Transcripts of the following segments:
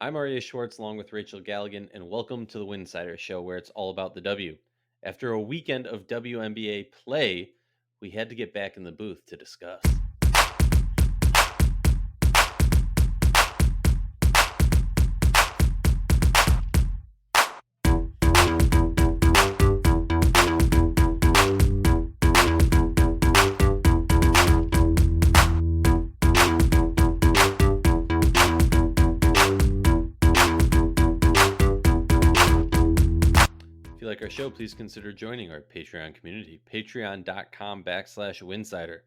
I'm Aryeh Schwartz along with Rachel Galligan, and welcome to the Winsidr show where it's all about the W. After a weekend of WNBA play, we had to get back in the booth to discuss. If you like our show, please consider joining our Patreon community, patreon.com/Winsidr.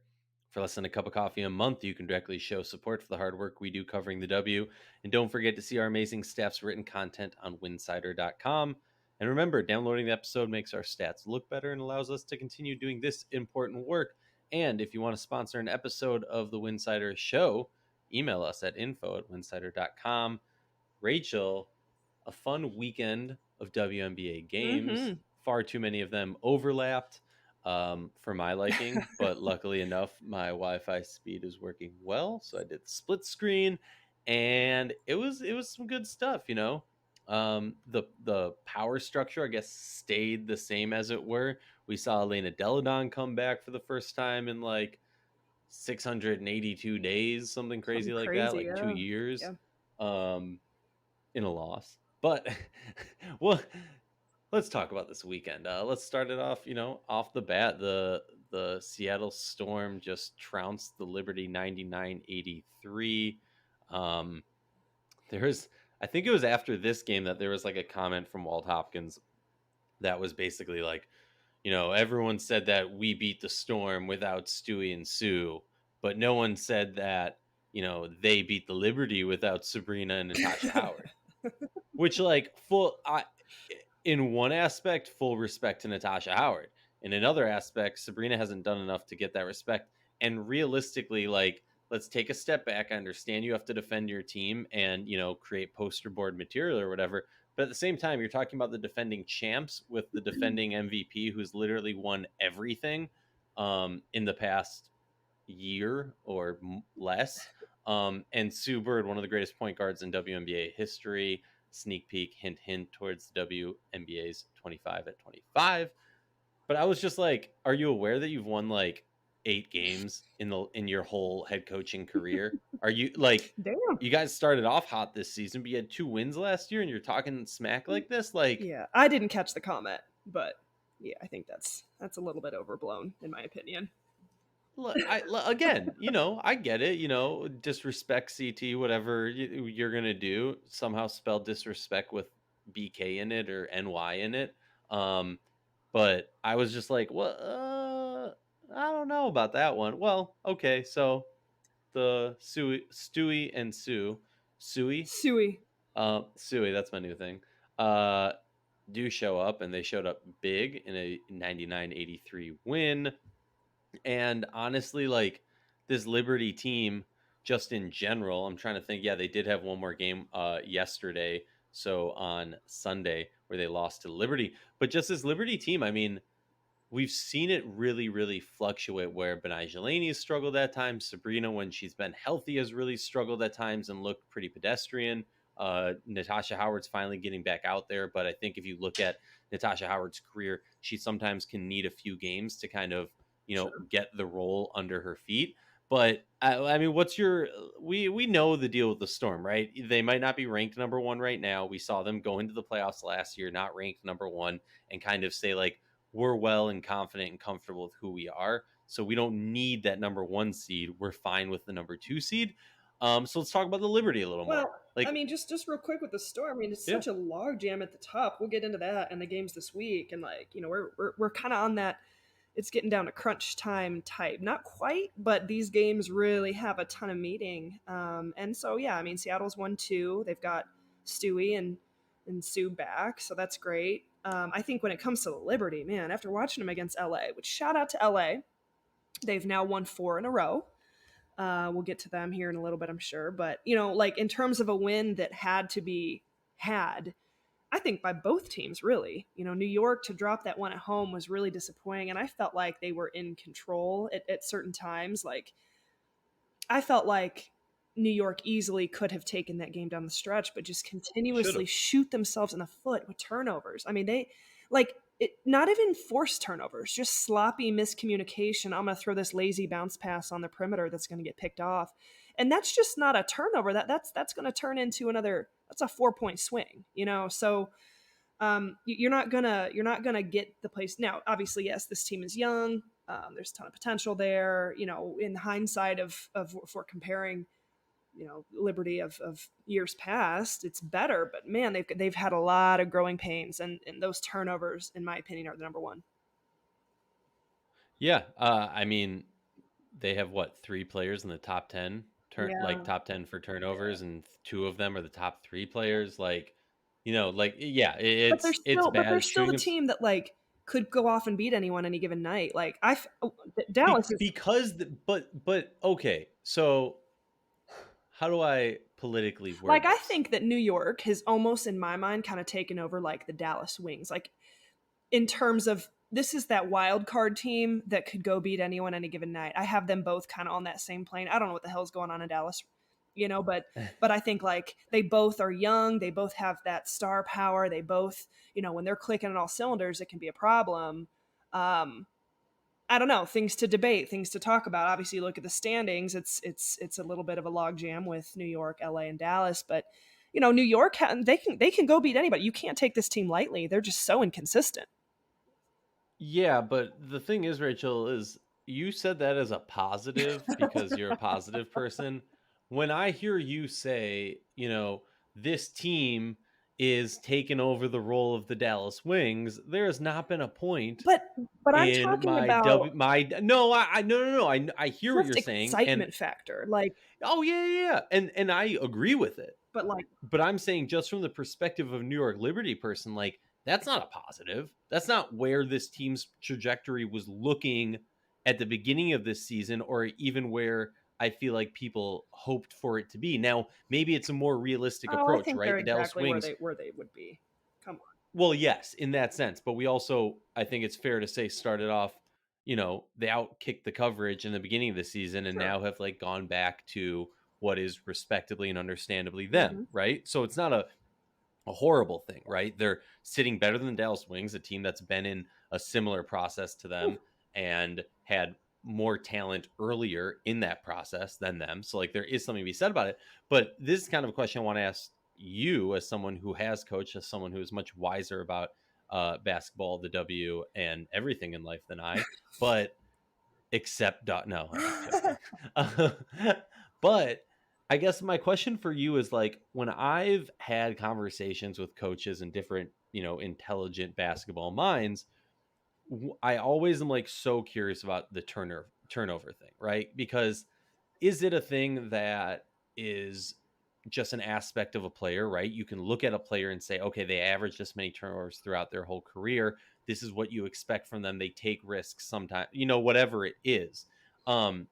For less than a cup of coffee a month, you can directly show support for the hard work we do covering the W. And don't forget to see our amazing staff's written content on winsidr.com. And remember, downloading the episode makes our stats look better and allows us to continue doing this important work. And if you want to sponsor an episode of the Winsidr show, email us at info@winsidr.com. Rachel, a fun weekend of WNBA games. Far too many of them overlapped for my liking, but luckily enough, my Wi-Fi speed is working well, so I did the split screen, and it was some good stuff. The power structure, I guess, stayed the same as it were. We saw Elena Deladon come back for the first time in like 682 days, something crazy like that, like 2 years. Yeah. In a loss. But well, let's talk about this weekend. Let's start it off, off the bat. The Seattle Storm just trounced the Liberty 99-83. There's I think it was after this game that there was like a comment from Walt Hopkins that was basically like, everyone said that we beat the Storm without Stewie and Sue, but no one said that, they beat the Liberty without Sabrina and Natasha Howard. Which, like, in one aspect, full respect to Natasha Howard. In another aspect, Sabrina hasn't done enough to get that respect. And realistically, like, let's take a step back. I understand you have to defend your team and, create poster board material or whatever. But at the same time, you're talking about the defending champs with the defending MVP who's literally won everything in the past year or less. And Sue Bird, one of the greatest point guards in WNBA history. Sneak peek, hint, hint towards the WNBA's 25-25. But I was just like, are you aware that you've won like 8 games in your whole head coaching career? Are you like, Damn. you guys started off hot this season, but you had 2 wins last year and you're talking smack like this? Like, Yeah, I didn't catch the comment, but yeah, I think that's a little bit overblown in my opinion. Again, I get it, disrespect CT, whatever you're going to do, somehow spell disrespect with BK in it or NY in it. But I was just like, well, I don't know about that one. Well, okay, so the Stewie and Suey, that's my new thing, do show up, and they showed up big in a 99-83 win. And honestly, like, this Liberty team, just in general, I'm trying to think. Yeah, they did have one more game yesterday, so on Sunday, where they lost to Liberty. But just this Liberty team, I mean, we've seen it really, really fluctuate, where Benai Jelani has struggled at times. Sabrina, when she's been healthy, has really struggled at times and looked pretty pedestrian. Natasha Howard's finally getting back out there, but I think if you look at Natasha Howard's career, she sometimes can need a few games to kind of, get the role under her feet. But I mean, we know the deal with the Storm, right? They might not be ranked number 1 right now. We saw them go into the playoffs last year, not ranked number 1, and kind of say like, we're well and confident and comfortable with who we are. So we don't need that number 1 seed. We're fine with the number 2 seed. So let's talk about the Liberty a little more. Like, I mean, just real quick with the Storm. I mean, it's such a log jam at the top. We'll get into that and the games this week, and like, we're kind of on that. It's getting down to crunch time type. Not quite, but these games really have a ton of meaning. And so, yeah, I mean, Seattle's 1-2. They've got Stewie and Sue back, so that's great. I think when it comes to the Liberty, man, after watching them against LA, which shout out to LA, they've now won 4 in a row. We'll get to them here in a little bit, I'm sure. But, like in terms of a win that had to be had, I think by both teams, really. New York to drop that one at home was really disappointing, and I felt like they were in control at certain times. Like, I felt like New York easily could have taken that game down the stretch, but just Should continuously have. shoot themselves in the foot with turnovers. I mean, they like it, not even forced turnovers, just sloppy miscommunication. I'm going to throw this lazy bounce pass on the perimeter that's going to get picked off, and that's just not a turnover. That's going to turn into another. That's a 4 point swing, you know. So you're not gonna get the place now. Obviously, yes, this team is young. There's a ton of potential there. You know, in hindsight of if we're comparing, you know, Liberty of years past, it's better. But man, they've had a lot of growing pains, and those turnovers, in my opinion, are the number one. Yeah. I mean, they have what, 3 players in the top 10 Yeah, top 10 for yeah. turnovers, and 2 of them are the top 3 players. Like, like, yeah, it's But they're bad still the shooting. team that like could go off and beat anyone any given night. Like Dallas is Because but okay, so how do I politically like word I this? think that New York has almost in my mind kind of taken over like the Dallas Wings. Like in terms of this is that wild card team that could go beat anyone any given night. I have them both kind of on that same plane. I don't know what the hell's going on in Dallas, you know, but I think like they both are young, they both have that star power, they both, you know, when they're clicking on all cylinders, it can be a problem. Um, I don't know, things to debate, things to talk about. Obviously, you look at the standings; it's a little bit of a logjam with New York, LA, and Dallas. But you know, New York they can go beat anybody. You can't take this team lightly. They're just so inconsistent. Yeah, but the thing is, Rachel, is you said that as a positive because you're a positive person. When I hear you say, this team is taking over the role of the Dallas Wings, there has not been a point But I'm in talking my about my no, I no, no, no, I hear what just you're saying, and excitement factor. Like, oh yeah, yeah, yeah, and I agree with it. but like, But I'm saying just from the perspective of a New York Liberty person, like that's not a positive. That's not where this team's trajectory was looking at the beginning of this season, or even where I feel like people hoped for it to be. Now, maybe it's a more realistic oh, I approach, think right? they're The Dallas exactly Wings, where they would be. Come on, well, yes, in that sense, but we also, I think it's fair to say, started off, they outkicked the coverage in the beginning of the season and sure. now have like gone back to what is respectably and understandably them, Hmm. right? So it's not a horrible thing, right? They're sitting better than the Dallas Wings, a team that's been in a similar process to them and had more talent earlier in that process than them. So like there is something to be said about it. But this is kind of a question I want to ask you as someone who has coached, as someone who is much wiser about basketball, the W, and everything in life than I. But except no, I'm joking. But I guess my question for you is like when I've had conversations with coaches and different, intelligent basketball minds, I always am like so curious about the turnover thing, right? Because is it a thing that is just an aspect of a player, right? You can look at a player and say, okay, they average this many turnovers throughout their whole career. This is what you expect from them. They take risks sometimes, whatever it is. Um,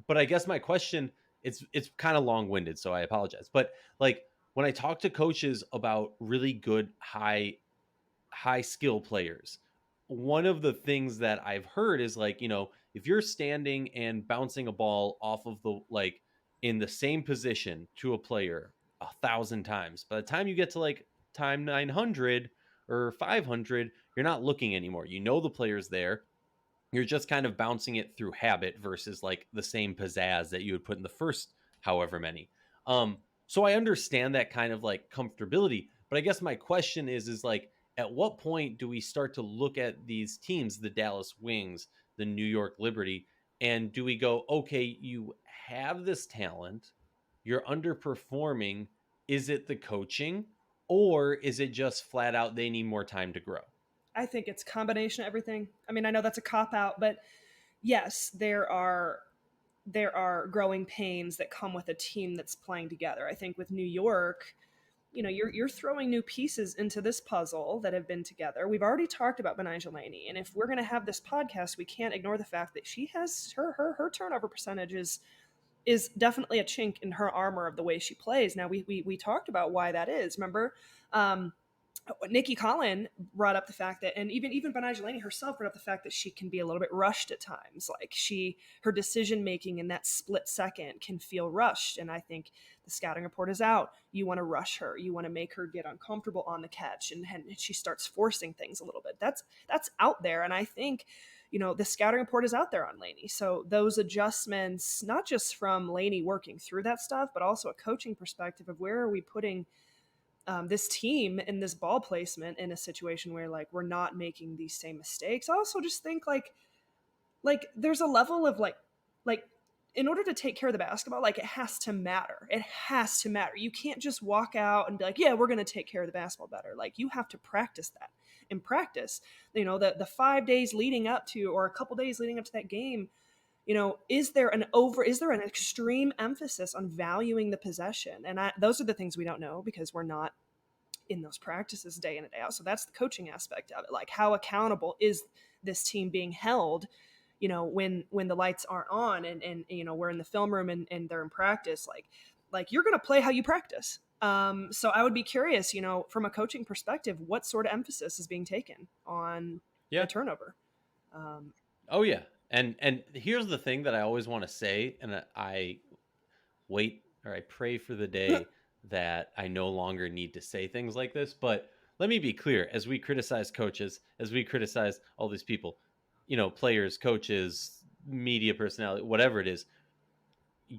but I guess my question, it's kind of long-winded, so I apologize. But like when I talk to coaches about really good high skill players, one of the things that I've heard is like, if you're standing and bouncing a ball off of the like in the same position to a player 1,000 times, by the time you get to like time 900 or 500, you're not looking anymore. The player's there, you're just kind of bouncing it through habit versus like the same pizzazz that you would put in the first however many. So I understand that kind of like comfortability, but I guess my question is like at what point do we start to look at these teams, the Dallas Wings, the New York Liberty, and do we go, okay, you have this talent, you're underperforming, is it the coaching or is it just flat out they need more time to grow? I think it's a combination of everything. I mean, I know that's a cop out, but yes, there are growing pains that come with a team that's playing together. I think with New York, you know, you're throwing new pieces into this puzzle that have been together. We've already talked about Benigel Laney, and if we're going to have this podcast, we can't ignore the fact that she has her turnover percentage is definitely a chink in her armor of the way she plays. Now we talked about why that is. Remember, um, Nikki Collin brought up the fact that, and even Benai Jelani herself brought up the fact that she can be a little bit rushed at times. Like her decision making in that split second can feel rushed. And I think the scouting report is out. You want to rush her. You want to make her get uncomfortable on the catch, and she starts forcing things a little bit. That's out there, and I think. The scouting report is out there on Laney. So those adjustments, not just from Laney working through that stuff, but also a coaching perspective of where are we putting this team and this ball placement in a situation where like we're not making these same mistakes. I also just think like there's a level of like in order to take care of the basketball, like it has to matter. It has to matter. You can't just walk out and be like, yeah, we're going to take care of the basketball better. Like you have to practice that. In practice, the 5 days leading up to, or a couple days leading up to that game, is there an extreme emphasis on valuing the possession? And those are the things we don't know because we're not in those practices day in and day out. So that's the coaching aspect of it. Like how accountable is this team being held, when the lights aren't on and we're in the film room and they're in practice, like you're going to play how you practice. So I would be curious, from a coaching perspective, what sort of emphasis is being taken on the Yeah. turnover? Oh yeah. And here's the thing that I always want to say, and I wait or I pray for the day that I no longer need to say things like this. But let me be clear: as we criticize coaches, as we criticize all these people, players, coaches, media personality, whatever it is,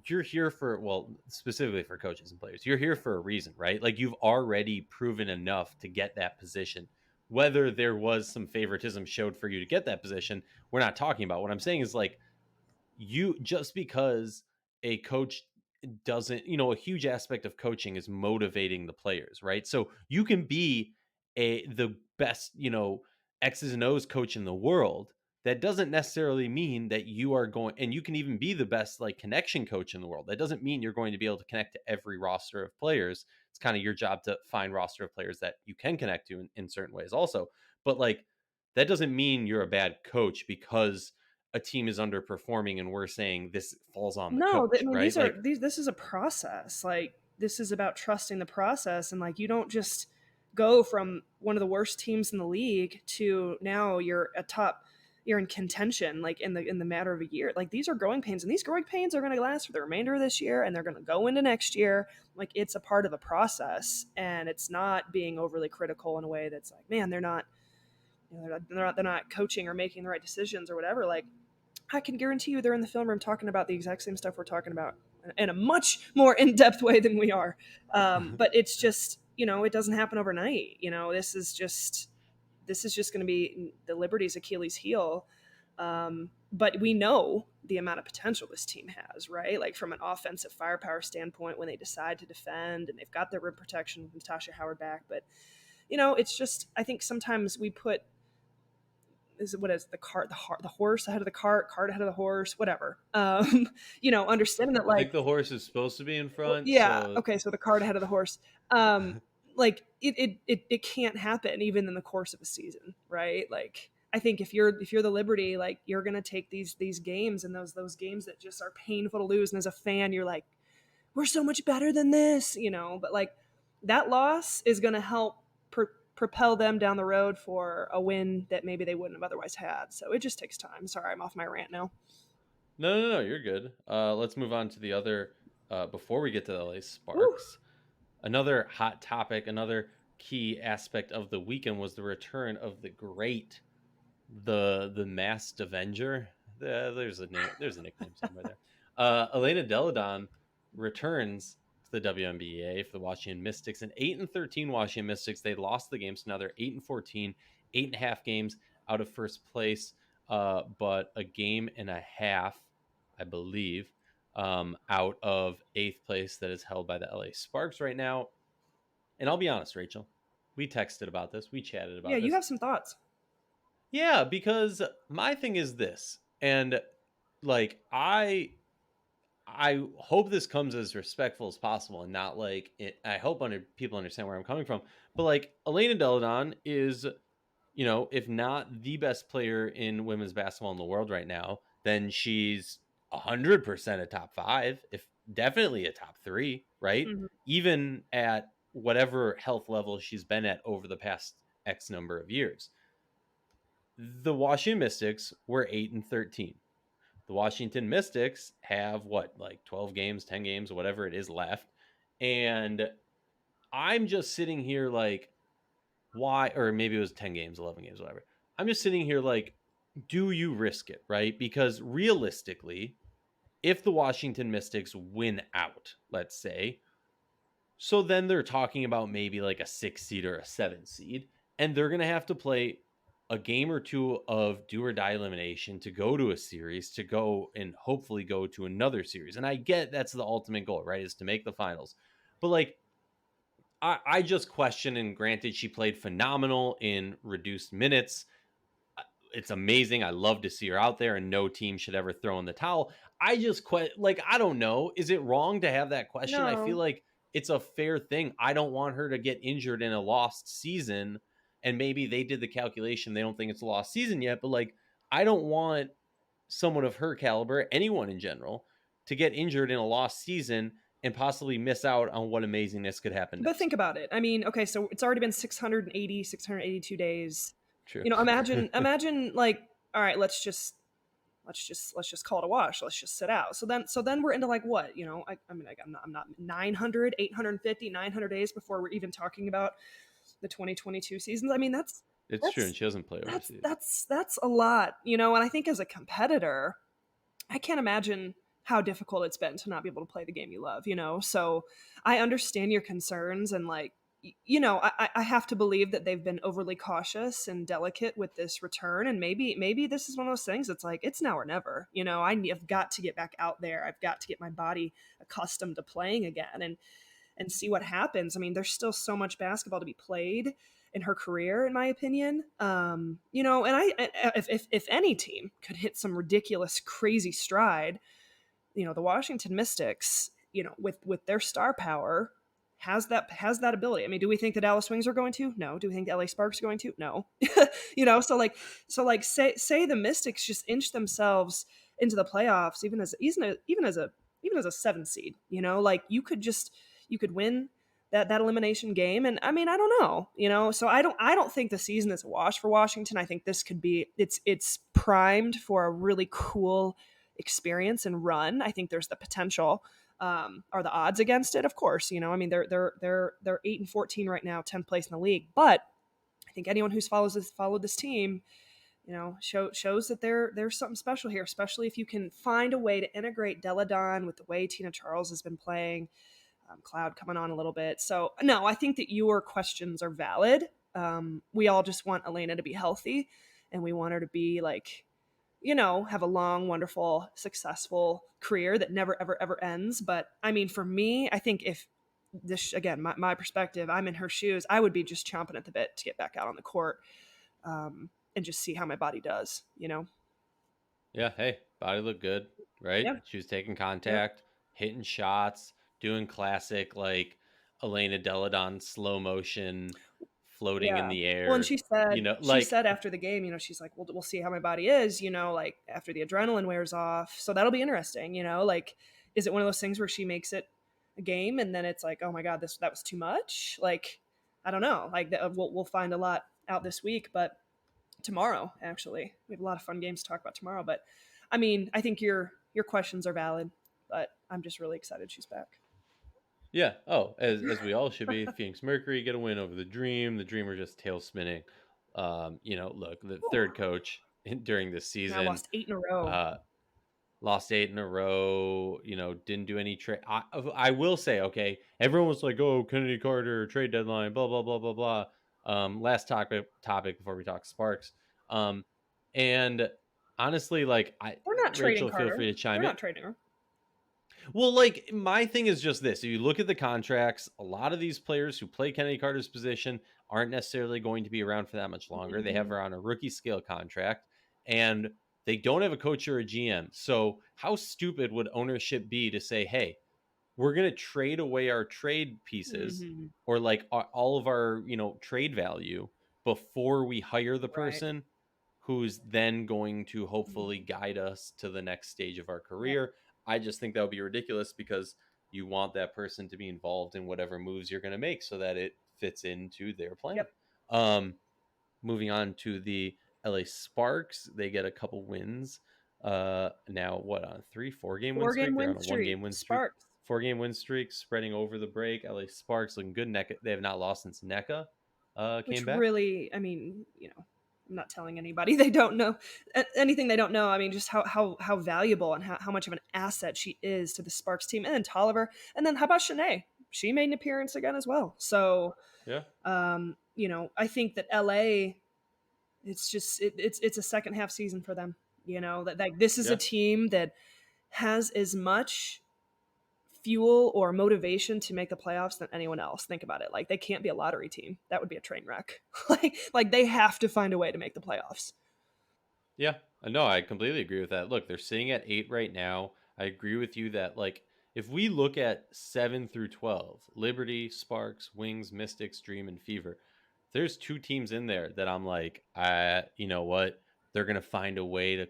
you're here for, well, specifically for coaches and players, you're here for a reason, right? Like you've already proven enough to get that position. Whether there was some favoritism showed for you to get that position, we're not talking about. What I'm saying is like, you, just because a coach doesn't, a huge aspect of coaching is motivating the players, right? So you can be the best, X's and O's coach in the world. That doesn't necessarily mean that you are going, and you can even be the best like connection coach in the world. That doesn't mean you're going to be able to connect to every roster of players. It's kind of your job to find roster of players that you can connect to in certain ways also. But like, that doesn't mean you're a bad coach because a team is underperforming and we're saying this falls on the No, I coach, mean right? Like, this is a process. Like this is about trusting the process, and like you don't just go from one of the worst teams in the league to now you're in contention like in the matter of a year. Like these are growing pains, and these growing pains are going to last for the remainder of this year, and they're going to go into next year. Like it's a part of the process, and it's not being overly critical in a way that's like, man, they're not coaching or making the right decisions or whatever. Like I can guarantee you they're in the film room talking about the exact same stuff we're talking about in a much more in-depth way than we are. But it's just, it doesn't happen overnight. This is just going to be the Liberty's Achilles heel. But we know the amount of potential this team has, right? Like from an offensive firepower standpoint, when they decide to defend and they've got their rim protection with Natasha Howard back. But, it's just, I think sometimes we put what is the cart, the horse ahead of the cart ahead of the horse, whatever. Understanding that I like, think the horse is supposed to be in well, front, yeah, so okay, so the cart ahead of the horse. Like it can't happen even in the course of a season, right? Like I think if you're the Liberty, like you're gonna take these games and those games that just are painful to lose, and as a fan, you're like, we're so much better than this, but like that loss is gonna help propel them down the road for a win that maybe they wouldn't have otherwise had. So it just takes time. Sorry, I'm off my rant now. no, you're good. Let's move on to the other. Before we get to the LA Woo. Sparks, another hot topic, another key aspect of the weekend was the return of the great, the masked Avenger. There's a name. There's a nickname somewhere there. Elena Deladon returns to the WNBA for the Washington Mystics. An 8-13 Washington Mystics. They lost the game, so now they're 8-14, 8.5 games out of first place, but a game and a half, I believe, out of eighth place that is held by the LA Sparks right now. And I'll be honest, Rachel, we texted about this, we chatted Yeah, about you this. have some thoughts. Yeah, because my thing is this, and like I hope this comes as respectful as possible and not like it, I hope people understand where I'm coming from. But like Elena Deladon is, if not the best player in women's basketball in the world right now, then she's 100% a top 5, if definitely a top 3, right? Mhm. Even at whatever health level she's been at over the past X number of years. The Washington Mystics were 8-13. The Washington Mystics have what, like 12 games, 10 games, whatever it is left. And I'm just sitting here like, why? Or maybe it was 10 games, 11 games, whatever. I'm just sitting here like, do you risk it, right? Because realistically, if the Washington Mystics win out, let's say, so then they're talking about maybe like a 6 seed or a 7 seed, and they're going to have to play a game or two of do or die elimination to go to a series, to go and hopefully go to another series. And I get that's the ultimate goal, right? Is to make the finals. But like, I just question, and granted, she played phenomenal in reduced minutes. It's amazing. I love to see her out there, and no team should ever throw in the towel. I just like, I don't know. Is it wrong to have that question? I feel No, like it's a fair thing. I don't want her to get injured in a lost season. And maybe they did the calculation. They don't think it's a lost season yet, but like, I don't want someone of her caliber, anyone in general, to get injured in a lost season and possibly miss out on what amazingness could happen but next. think about it. I mean, okay, so it's already been 682 days. True. Imagine like, all right, let's just call it a wash. Let's just sit out. So then we're into like what, I mean, like I'm not 900, 850, 900 days before we're even talking about the 2022 seasons. I mean, It's true. And that's she doesn't play overseas. that's a lot, and I think as a competitor, I can't imagine how difficult it's been to not be able to play the game you love. So I understand your concerns, and like, I have to believe that they've been overly cautious and delicate with this return, and maybe this is one of those things. It's like it's now or never. I've got to get back out there. I've got to get my body accustomed to playing again, and see what happens. I mean, there's still so much basketball to be played in her career, in my opinion. And if any team could hit some ridiculous, crazy stride, the Washington Mystics, with their star power, has that ability. I mean, do we think the Dallas Wings are going to? No. Do we think the LA Sparks are going to? No. So like say the Mystics just inch themselves into the playoffs, even as a 7 seed. Like you could win that elimination game, and I mean, I don't know. So I don't think the season is a wash for Washington. I think this could be it's primed for a really cool experience and run. I think there's the potential. Are the odds against it? Of course, I mean, they're 8-14 right now, 10th place in the league. But I think anyone who's followed this team, shows that there's something special here, especially if you can find a way to integrate Deladon with the way Tina Charles has been playing. Cloud coming on a little bit. So no, I think that your questions are valid. We all just want Elena to be healthy, and we want her to be like, have a long, wonderful, successful career that never, ever, ever ends. But I mean, for me, I think if this, again, my perspective, I'm in her shoes, I would be just chomping at the bit to get back out on the court, and just see how my body does. Yeah. Hey, body looked good, right? Yeah. She was taking Yeah. contact, hitting shots, doing classic like Elena Deladon slow motion, floating in Yeah. the Well, and air. she said she Like, said after the game, she's like, we'll see how my body is, like after the adrenaline wears off. So that'll be interesting. Like, is it one of those things where she makes it a game and then it's like, oh my god, that was too much? Like, I don't know. Like, we'll find a lot out this week, but tomorrow actually we have a lot of fun games to talk about tomorrow. But I mean, I think your questions are valid, but I'm just really excited she's back. yeah. Oh, as we all should be. Phoenix Mercury get a win over the Dream. The Dream are just tail spinning. Look, the Whew. third coach during this Now season, lost 8 in a row. uh, lost 8 in a row. Didn't do any trade. I will say, okay, everyone was like, "Oh, Kennedy Carter trade deadline," blah blah blah blah blah. Last topic before we talk Sparks. And honestly, like, They're not trading Rachel, feel Carter. free to chime They're in. not trading her. Well, like, my thing is just this. If you look at the contracts, a lot of these players who play Kennedy Carter's position aren't necessarily going to be around for that much longer. They have Mm-hmm. her on a rookie scale contract, and they don't have a coach or a GM. So how stupid would ownership be to say, hey, we're going to trade away our trade pieces, Mm-hmm. or like all of our, trade value, before we hire the Right. person who's then going to hopefully Mm-hmm. guide us to the next stage of our Yep. career. I just think that would be ridiculous because you want that person to be involved in whatever moves you're going to make so that it fits into their plan. Yep. Um, Moving on to the LA Sparks, they get a couple wins. Now what, on a 3-4 game win 4 game streak? They're win on a 1 game streak. win streak. Sparks. 4 game win streak spreading over the break. LA Sparks looking good. NECA, they have not lost since NECA came Which back. really, I mean, I'm not telling anybody they don't know anything they don't know. I mean, just how valuable and how much of an asset she is to the Sparks team. And then Tolliver. And then how about Shanae? She made an appearance again as well. So, Yeah. I think that LA, it's a second half season for them. That like this is a Yeah. team that has as much fuel or motivation to make the playoffs than anyone else. Think about it. Like they can't be a lottery team. That would be a train wreck. like they have to find a way to make the playoffs. Yeah, no, I completely agree with that. Look, they're sitting at 8 right now. I agree with you that, like, if we look at 7 through 12, Liberty, Sparks, Wings, Mystics, Dream, and Fever, there's 2 teams in there that I'm like, you know what? They're gonna find a way to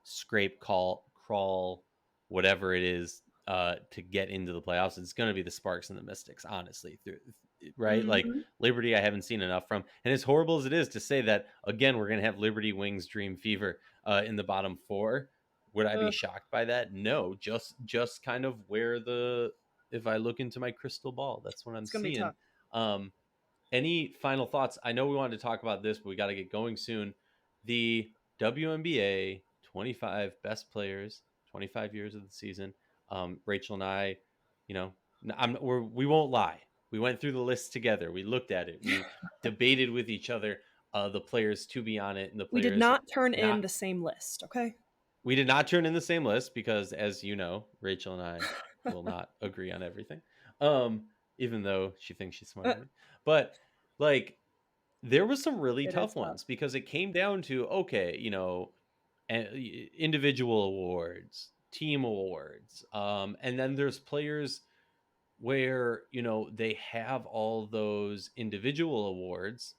scrape, crawl, whatever it is, to get into the playoffs. It's gonna be the Sparks and the Mystics, honestly. Right? Like Mm-hmm. Liberty, I haven't seen enough from. And as horrible as it is to say that, again, we're going to have Liberty, Wings, Dream, Fever in the bottom 4, would I be shocked by that? No, just kind of where if I look into my crystal ball, that's what I'm It's gonna be seeing. tough. Um, any final thoughts? I know we wanted to talk about this, but we got to get going soon. The WNBA 25 best players, 25 years of the season. Rachel and I, you know, we won't lie. We went through the list together. We looked at it. We debated with each other the players to be on it and the We did players not turn in not. the same list. Okay. We did not turn in the same list because, as you know, Rachel and I will not agree on everything. Even though she thinks she's smarter than me. But like there was some really It tough is tough. ones because it came down to, okay, individual awards, team awards, and then there's players where they have all those individual awards,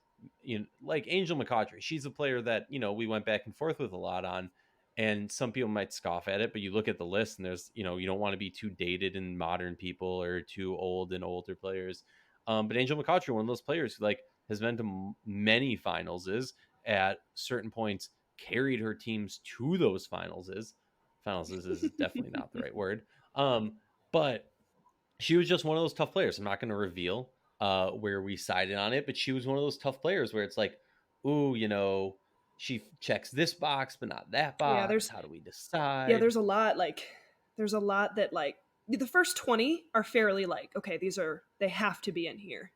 like Angel McCautry. She's a player that we went back and forth with a lot on, and some people might scoff at it, but you look at the list and there's you don't want to be too dated in modern people or too old in older players. But Angel McCautry, one of those players who like has been to many finals, is at certain points carried her teams to those finals is definitely not the right word. But she was just one of those tough players. I'm not going to reveal where we sided on it, but she was one of those tough players where it's like, ooh, she checks this box, but not that Yeah, box. How do we yeah, decide? there's a lot that like the first 20 are fairly like, okay, they have to be in here.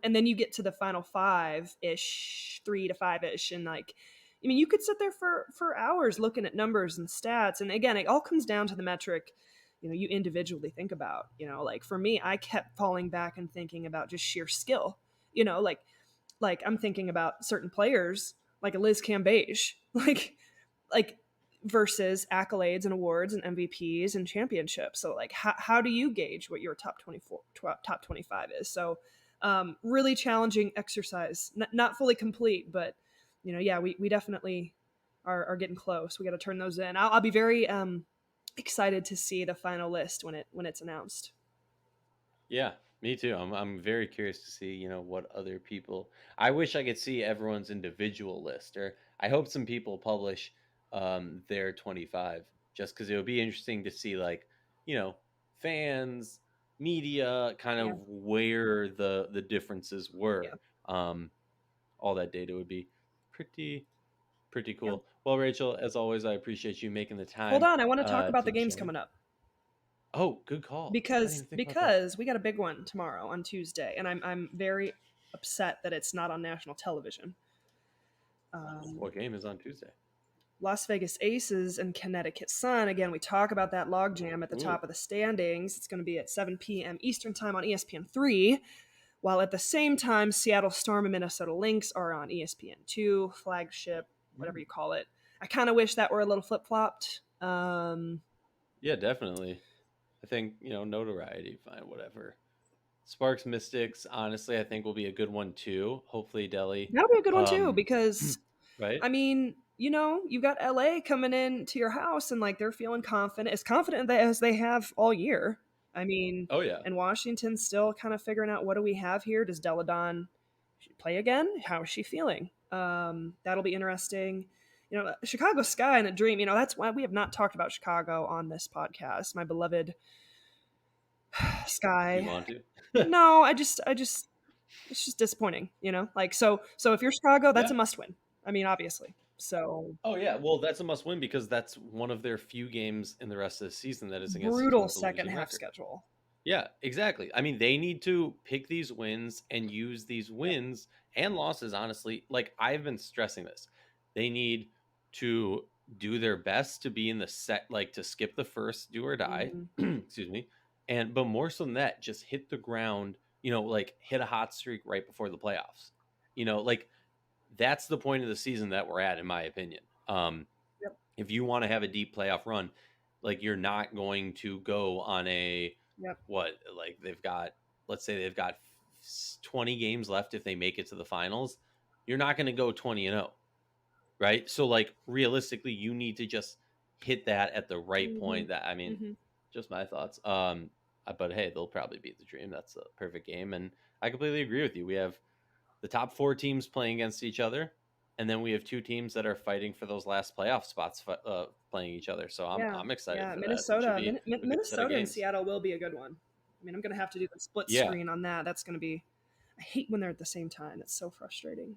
And then you get to the final 5-ish, 3 to 5-ish, and like, I mean, you could sit there for hours looking at numbers and stats. And again, it all comes down to the metric you individually think about. Like for me, I kept falling back and thinking about just sheer skill. Like I'm thinking about certain players like a Liz Cambage, like versus accolades and awards and MVPs and championships. So like how do you gauge what your top 24 top 25 is? So really challenging exercise. Not fully complete, but yeah, we definitely are getting close. We got to turn those in. I'll be very excited to see the final list when it's announced. Yeah, me too. I'm very curious to see, what other people. I wish I could see everyone's individual list, or I hope some people publish their 25, just because it would be interesting to see, like, fans, media, kind Yeah. of where the differences Yeah. were. Um, all that data would be pretty pretty Yeah. cool. Well, Rachel, as always, I appreciate you making the Hold time on, I want to talk about to the games join. coming up Oh, good call. I didn't because even think about that. because we got a big one tomorrow on Tuesday, and I'm very upset that it's not on national television. Um, What game is on Tuesday? Las Vegas Aces and Connecticut Sun. Again, we talk about that logjam at the Ooh. top of the standings. It's going to be at 7 p.m. Eastern Time on ESPN3, while at the same time, Seattle Storm and Minnesota Lynx are on ESPN2, flagship, whatever you call it. I kind of wish that were a little flip flopped. Yeah, definitely. I think, notoriety, fine, whatever. Sparks Mystics, honestly, I think will be a good one too. Hopefully Delhi. That'll be a good one too, Um because right? I mean, you got LA coming in to your house and like they're feeling confident, as confident as they have all year. I mean, Oh yeah. and Washington's still kind of figuring out what do we have here. Does Deladon play again? How is she feeling? That'll be interesting. You know, Chicago Sky and a Dream. You know, that's why we have not talked about Chicago on this podcast. My beloved Do you Sky. want to? No, it's just disappointing. You know, like so if you're Chicago, that's Yeah. a must win. I mean, obviously. So Oh yeah. Well, that's a must win because that's one of their few games in the rest of the season that is against a team brutal with a second losing half record. schedule. Yeah, exactly. I mean, they need to pick these wins and use these Yep. wins and losses, honestly. Like, I've been stressing this. They need to do their best to be in the set, like to skip the first do or die, Mm-hmm. excuse me. But more so than that, just hit the ground, like hit a hot streak right before the playoffs. Like that's the point of the season that we're at, in my opinion. Yep. If you want to have a deep playoff run, like you're not going to go on a Yep. what like they've got, let's say they've got 20 games left if they make it to the finals. You're not going to go 20-0, right? So like realistically, you need to just hit that at the right Mm-hmm. point. That I mean, Mm-hmm. just my thoughts. But hey, they'll probably beat the Dream. That's a perfect game, and I completely agree with you. We have the top four teams playing against each other, and then we have two teams that are fighting for those last playoff spots, playing each other. So Yeah. I'm excited Yeah. for that. It should Minnesota. be a good set of Minnesota and games. Seattle will be a good one. I mean, I'm gonna have to do the split Yeah, screen on that. That's gonna be. I hate when they're at the same time. It's so frustrating.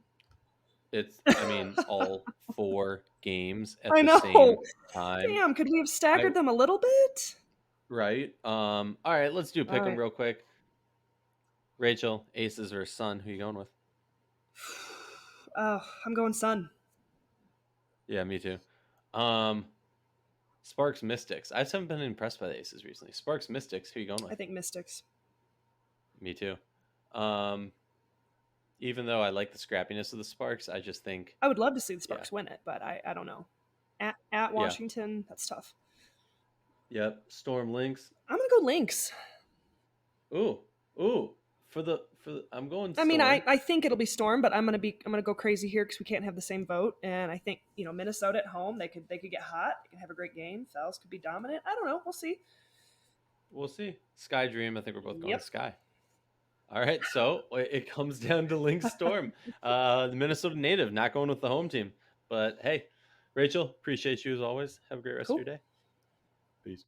I mean, all four games at I the same know. time. Damn. Could we have I staggered them a little bit? right. All right, let's do All pick them right. real quick. Rachel, Aces or Sun? Who you going with? Oh, I'm going Sun. Yeah, me too. Um, Sparks Mystics. I just haven't been impressed by the Aces recently. Sparks Mystics. Who you going I with? think Mystics. Me too. Um, even though I like the scrappiness of the Sparks, I just think, I would love to see the yeah, Sparks win it, but I don't know. At yeah, Washington, that's tough. yep. Storm Lynx. I'm gonna go Lynx. Ooh, ooh. I'm going I mean, Storm. I think it'll be Storm, but I'm gonna go crazy here because we can't have the same vote. And I think Minnesota at home, they could get hot, they can have a great game. Fouls could be dominant. I don't know. We'll see. We'll see. Sky Dream. I think we're both going Yep. Sky. All right, so it comes down to Lynx Storm. The Minnesota native, not going with the home team. But hey, Rachel, appreciate you as always. Have a great rest of your Cool. day. Peace.